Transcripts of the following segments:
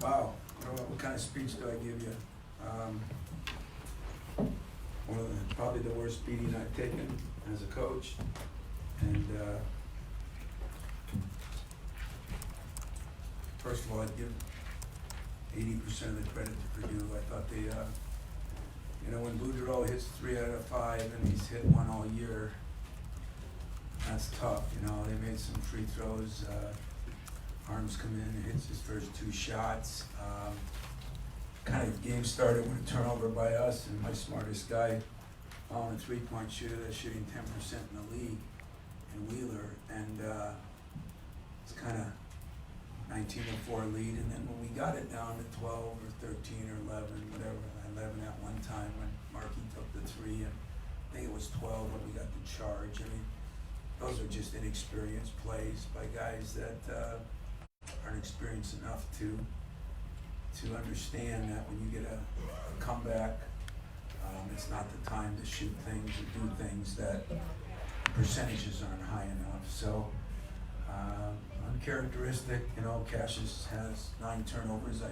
Wow, what kind of speech do I give you? Probably the worst beating I've taken as a coach, and first of all, I'd give 80% of the credit to Purdue. I thought they, when Boudreaux hits 3 out of 5 and he's hit 1 all year, that's tough. They made some free throws. Arms come in, hits his first 2 shots. Kind of game started with a turnover by us, and my smartest guy, found a 3-point shooter that's shooting 10% in the league, in Wheeler, and it's kind of 19-4 lead, and then when we got it down to 12 or 13 or 11, whatever, 11 at one time when Markey took the 3, and I think it was 12 when we got the charge. I mean, those are just inexperienced plays by guys that aren't experienced enough to understand that when you get a comeback, it's not the time to shoot things or do things that percentages aren't high enough. So uncharacteristic, Cassius has 9 turnovers. I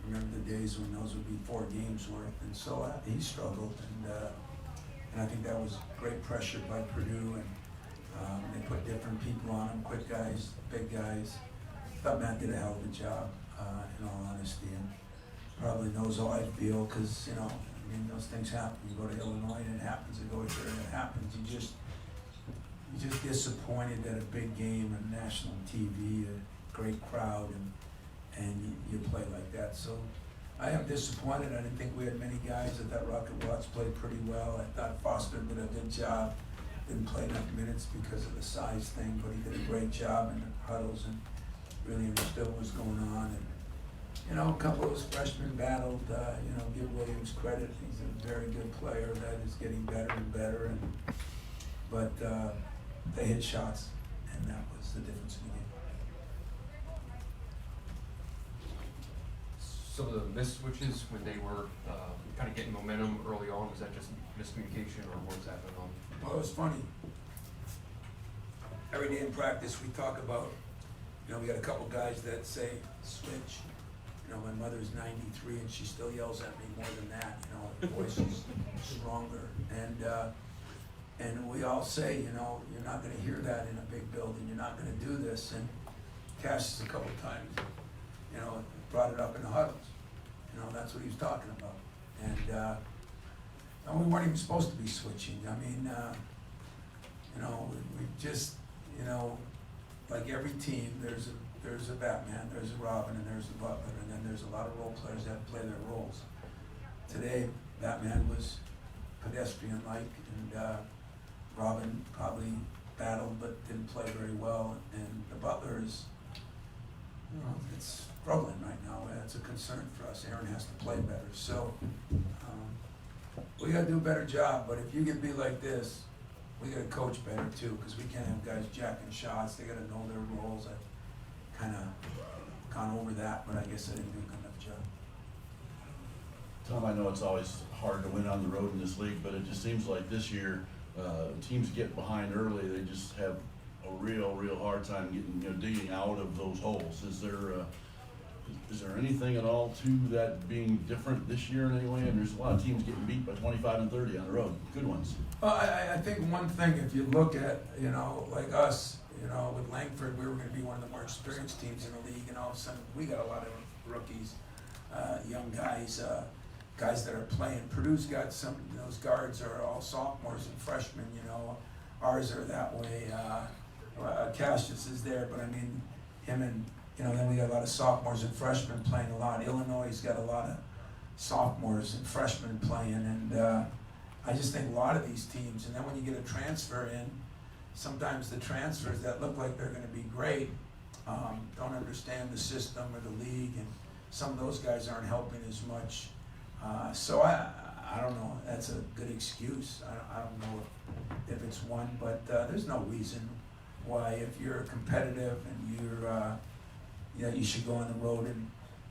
remember the days when those would be 4 games worth, and so he struggled, and I think that was great pressure by Purdue, and they put different people on him, quick guys, big guys. I thought Matt did a hell of a job, in all honesty, and probably knows how I feel, because, those things happen. You go to Illinois and it happens, you go here and it happens. You're just disappointed at a big game on national TV, a great crowd, and you play like that. So I am disappointed. I didn't think we had many guys. I thought Rocket Watts played pretty well. I thought Foster did a good job. Didn't play enough minutes because of the size thing, but he did a great job in the huddles and really understood what was going on. And a couple of those freshmen battled. Give Williams credit. He's a very good player that is getting better and better. But they hit shots, and that was the difference in the game. Some of the missed switches when they were kind of getting momentum early on, was that just miscommunication, or what was that going on? Well, it was funny. Every day in practice, we talk about, we got a couple guys that say, switch. My mother's 93 and she still yells at me more than that. Her voice is stronger. And we all say, you're not going to hear that in a big building. You're not going to do this. And Cassius a couple times, brought it up in the huddles. That's what he was talking about. And we weren't even supposed to be switching. I mean, we just, like every team, there's a Batman, there's a Robin, and there's a Butler, and then there's a lot of role players that play their roles. Today, Batman was pedestrian-like, and Robin probably battled but didn't play very well, and the Butler is, it's struggling right now. That's a concern for us. Aaron has to play better. So we got to do a better job, but if you can be like this, we got to coach better too, because we can't have guys jacking shots. They got to know their roles. I've kind of gone over that, but I guess I didn't do a good enough job. Tom, I know it's always hard to win on the road in this league, but it just seems like this year teams get behind early. They just have a real hard time getting, digging out of those holes. Is there anything at all to that being different this year in any way? And there's a lot of teams getting beat by 25 and 30 on the road, good ones. Well, I think one thing, if you look at, like us, with Langford, we were going to be one of the more experienced teams in the league, and all of a sudden we got a lot of rookies, young guys, guys that are playing. Purdue's got some, those guards are all sophomores and freshmen, ours are that way. Cassius is there, but I mean, him and, then we got a lot of sophomores and freshmen playing a lot. Illinois has got a lot of sophomores and freshmen playing, and I just think a lot of these teams, and then when you get a transfer in, sometimes the transfers that look like they're going to be great don't understand the system or the league, and some of those guys aren't helping as much. So I don't know. That's a good excuse. I don't know if it's one, but there's no reason why, if you're competitive and you're, you should go on the road, and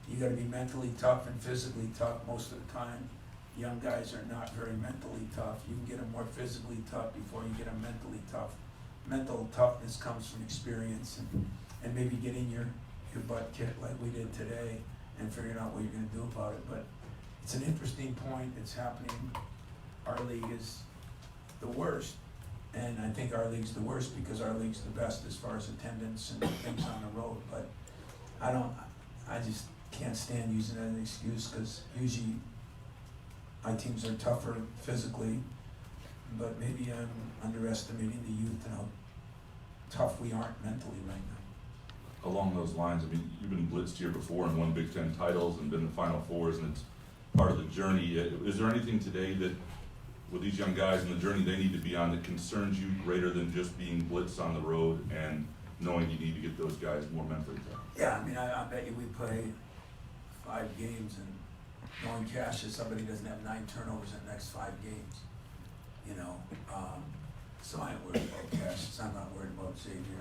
you got to be mentally tough and physically tough most of the time. Young guys are not very mentally tough. You can get them more physically tough before you get them mentally tough. Mental toughness comes from experience and maybe getting your your butt kicked like we did today and figuring out what you're gonna do about it. But it's an interesting point. It's happening. Our league is the worst. And I think our league's the worst because our league's the best as far as attendance and things on the road. But I just can't stand using that as an excuse because usually my teams are tougher physically, but maybe I'm underestimating the youth and how tough we aren't mentally right now. Along those lines, I mean, you've been blitzed here before and won Big Ten titles and been in the Final Fours, and it's part of the journey. Is there anything today that, with these young guys and the journey they need to be on, that concerns you greater than just being blitzed on the road and knowing you need to get those guys more mentally tough? Yeah, I mean, I bet you we play 5 games and knowing Cash is somebody who doesn't have 9 turnovers in the next 5 games, you know. So I ain't worried about Cash, so I'm not worried about Xavier.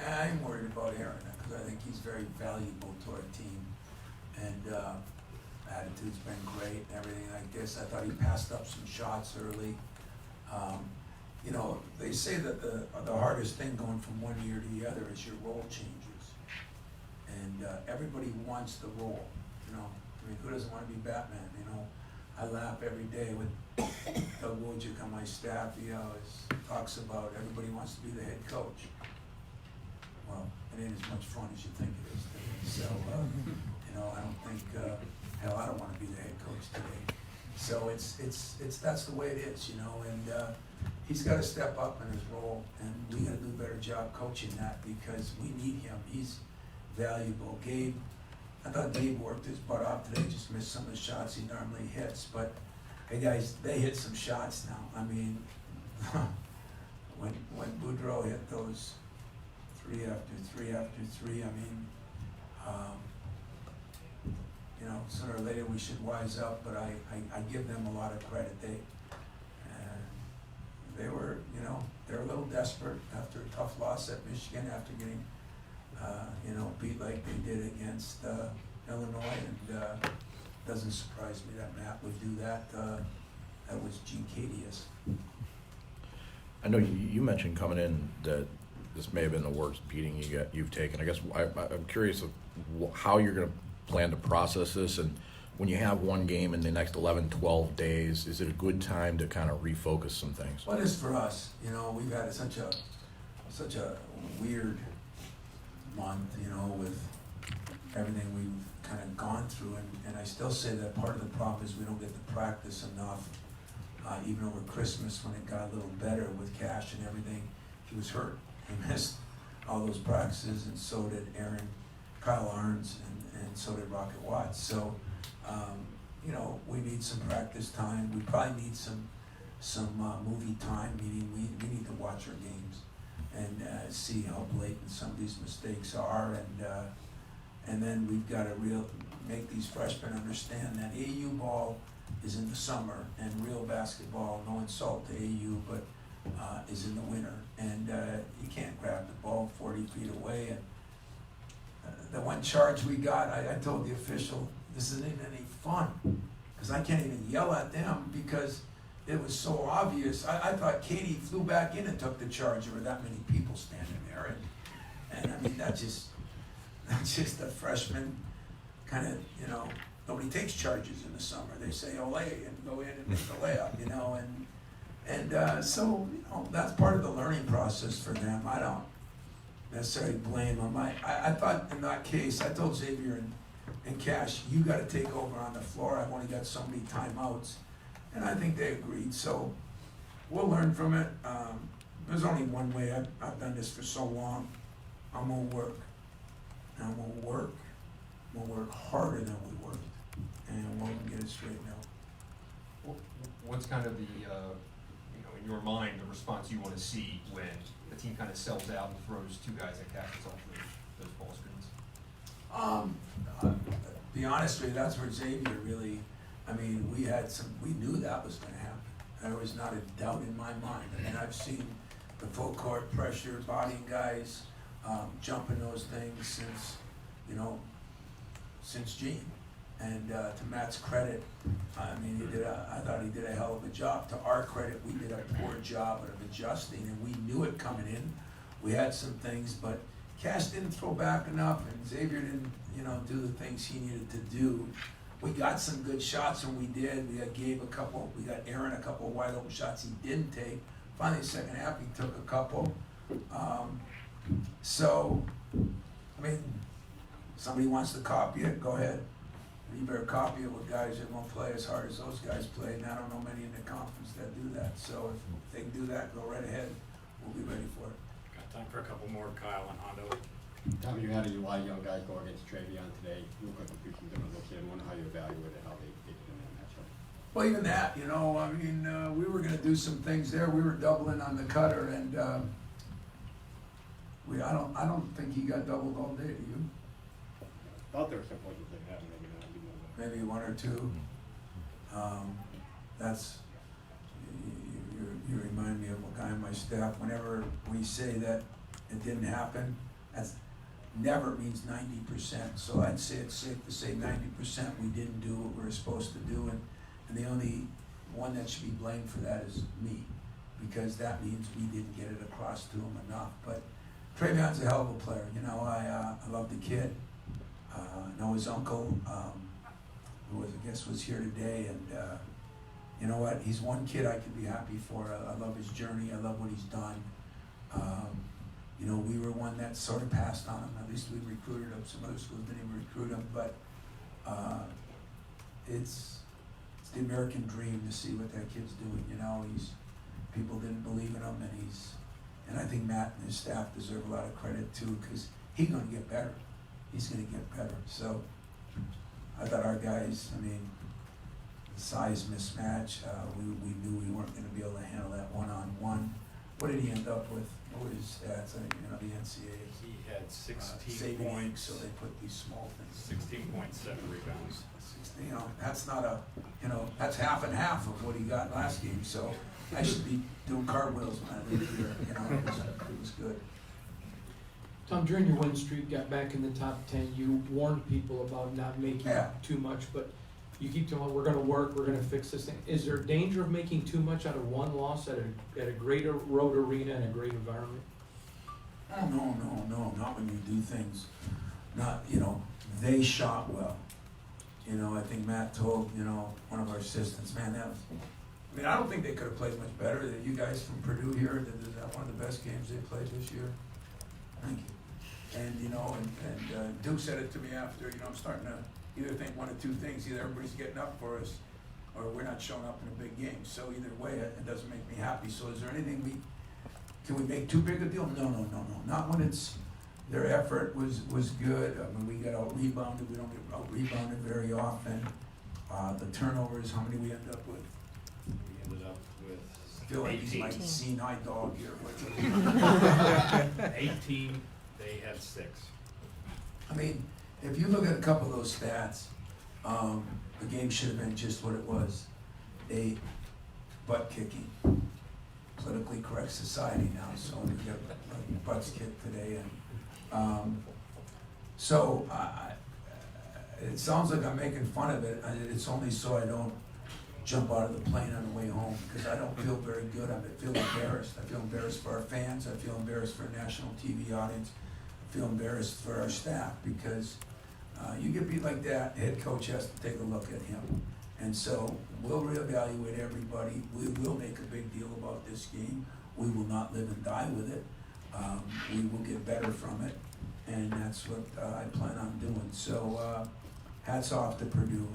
I'm worried about Aaron because I think he's very valuable to our team. And attitude's been great and everything like this. I thought he passed up some shots early. You know, they say that the hardest thing going from one year to the other is your role changes. And everybody wants the role, you know. I mean, who doesn't want to be Batman, you know? I laugh every day with Doug Wojcik on my staff. He always talks about everybody wants to be the head coach. Well, it ain't as much fun as you think it is today. So, you know, I don't think, hell, I don't want to be the head coach today. So that's the way it is, you know, and he's got to step up in his role, and we got to do a better job coaching that because we need him. He's valuable. Gabe, I thought Gabe worked his butt off today, just missed some of the shots he normally hits, but hey guys, they hit some shots now. I mean, when Boudreaux hit those 3 after 3 after 3, I mean, you know, sooner or later we should wise up, but I give them a lot of credit. They were, you know, they're a little desperate after a tough loss at Michigan, after getting, you know, beat like they did against Illinois, and doesn't surprise me that Matt would do that. That was Gene-cadious. I know you mentioned coming in that this may have been the worst beating you've taken. I guess I'm curious of how you're going to plan to process this, and when you have one game in the next 11, 12 days, is it a good time to kind of refocus some things? Well, it is for us. You know, we've had such a weird month, you know, with everything we've kind of gone through, and I still say that part of the problem is we don't get to practice enough. Even over Christmas when it got a little better with Cash and everything, he was hurt. He missed all those practices, and so did Kyle Arns, and so did Rocket Watts. So, you know, we need some practice time. We probably need some movie time, meaning we need to watch our games and see how blatant some of these mistakes are, and then we've got to make these freshmen understand that AU ball is in the summer, and real basketball, no insult to AU, but is in the winter, and you can't grab the ball 40 feet away. And the one charge we got, I told the official, this isn't even any fun, because I can't even yell at them because it was so obvious. I thought Katie flew back in and took the charge. There were that many people standing there, and I mean that's just a freshman kind of, you know, nobody takes charges in the summer. They say Olay and go in and make the layup, you know, and so, you know, that's part of the learning process for them. I don't necessarily blame them. I thought in that case, I told Xavier and Cash, you got to take over on the floor. I've only got so many timeouts, and I think they agreed. So we'll learn from it. There's only one way. I've done this for so long. I'm gonna work, and I'm gonna work. We'll work harder than we worked, and we'll get it straightened out. What's kind of the, you know, in your mind, the response you want to see when the team kind of sells out and throws 2 guys at Cassius off those ball screens? Be honest with you, that's where Xavier really, I mean, we knew that was going to happen. There was not a doubt in my mind. I mean, I've seen the full court pressure, bodying guys, jumping those things since, you know, since Gene. And to Matt's credit, I mean, I thought he did a hell of a job. To our credit, we did a poor job of adjusting, and we knew it coming in. We had some things, but Cash didn't throw back enough, and Xavier didn't, do the things he needed to do. We got some good shots when we did. We got Aaron a couple of wide open shots he didn't take. Finally, second half, he took a couple. Somebody wants to copy it, go ahead. You better copy it with guys that won't play as hard as those guys play, and I don't know many in the conference that do that. So if they can do that, go right ahead. We'll be ready for it. Got time for a couple more, Kyle and Hondo. Tom, you had a lot of young guys go against Travion today. You look like a few different looks at him. Wonder how you evaluated how they did in that matchup. Well, even that, we were going to do some things there. We were doubling on the cutter, and I don't think he got doubled all day. Do you? Thought there were some points that they had, maybe not. Maybe one or two. You remind me of a guy on my staff. Whenever we say that it didn't happen, that's never means 90%. So I'd say it's safe to say 90% we didn't do what we were supposed to do, and the only one that should be blamed for that is me, because that means we didn't get it across to him enough. But Travion's a hell of a player. I love the kid. I know his uncle, who was here today, and you know what? He's one kid I could be happy for. I love his journey. I love what he's done. We were one that sort of passed on him. At least we recruited him. Some other schools didn't even recruit him, but it's the American dream to see what that kid's doing. People didn't believe in him, and I think Matt and his staff deserve a lot of credit too, because he's going to get better. He's going to get better. So I thought our guys, the size mismatch, we knew we weren't going to be able to handle that one-on-one. What did he end up with? What were his stats? The NCAA. He had 16 saving points, ink, so they put these small things. 16.7 rebounds. That's not that's half and half of what he got last game. So I should be doing cartwheels when I leave here. It was good. Tom, during your win streak, got back in the top 10. You warned people about not making too much, but you keep telling, we're going to work, we're going to fix this thing. Is there danger of making too much out of one loss at a greater road arena and a great environment? Oh, no, not when you do things. Not, they shot well. I think Matt told, one of our assistants, man, I don't think they could have played much better. You guys from Purdue here, is that one of the best games they played this year? Thank you. And, and Duke said it to me after, I'm starting to either think one of two things. Either everybody's getting up for us or we're not showing up in a big game. So either way, it doesn't make me happy. So is there anything can we make too big a deal? No. Not when their effort was good. We got out-rebounded. We don't get out-rebounded very often. The turnovers, how many we end up with? We ended up with I feel like 18. he's my senile dog here. 18, they had 6. If you look at a couple of those stats, the game should have been just what it was. A butt-kicking, politically correct society now, so we got butts kicked today. It sounds like I'm making fun of it. It's only so I don't jump out of the plane on the way home, because I don't feel very good. I feel embarrassed. I feel embarrassed for our fans. I feel embarrassed for a national TV audience. I feel embarrassed for our staff, because you get beat like that, the head coach has to take a look at him. And so we'll reevaluate everybody. We will make a big deal about this game. We will not live and die with it. We will get better from it, and that's what I plan on doing. So hats off to Purdue.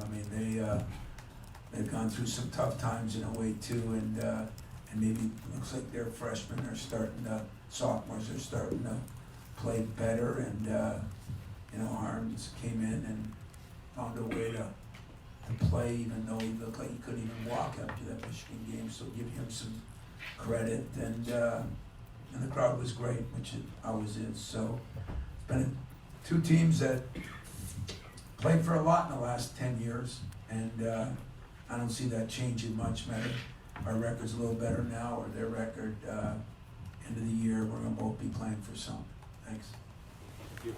They've gone through some tough times in a way too, and maybe it looks like their freshmen are sophomores are starting to play better, and Harms came in and found a way to play, even though he looked like he couldn't even walk after that Michigan game. So give him some credit, and the crowd was great, which it always is. So it's been two teams that played for a lot in the last 10 years, and I don't see that changing much. Matter our record's a little better now, or their record. End of the year, we're going to both be playing for some. Thanks. Thank you.